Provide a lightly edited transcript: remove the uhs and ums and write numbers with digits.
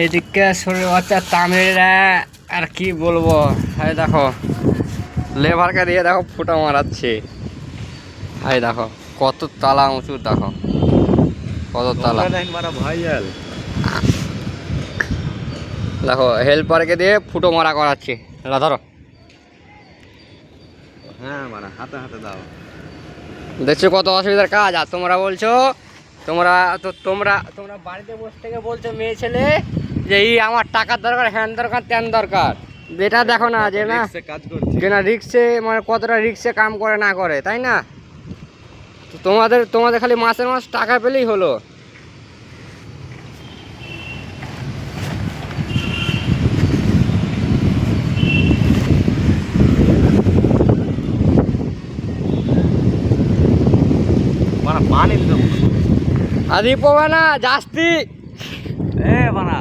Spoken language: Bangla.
এদিকে শরীর বাচ্চা তামিলরা আর কি বলবো। এই দেখো লেবারকে দিয়ে দেখো ফুটো মারাচ্ছে। এই দেখো কত তালা উঁচু, দেখো কত তালা। দেখো হেল্পারকে দিয়ে ফুটো মারা করাচ্ছে। ধরো হ্যাঁ মারা হাতে হাতে দাও। দেখছো কত অসুবিধার কাজ। আর তোমরা বলছো তোমরা তোমরা বাড়িতে বসে থেকে বলছো মেয়ে ছেলে যে এই আমার টাকার দরকার, হ্যান দরকার, ত্যান দরকার। এটা দেখো না যে না কাজ করছে যে না রিক্সে মানে কতটা রিক্সে কাম করে না করে, তাই না? তো তোমাদের খালি মাসে মাস টাকা পেলেই হলো। মারা পানি দিতে అది పోవనా జాస్తి এ বানা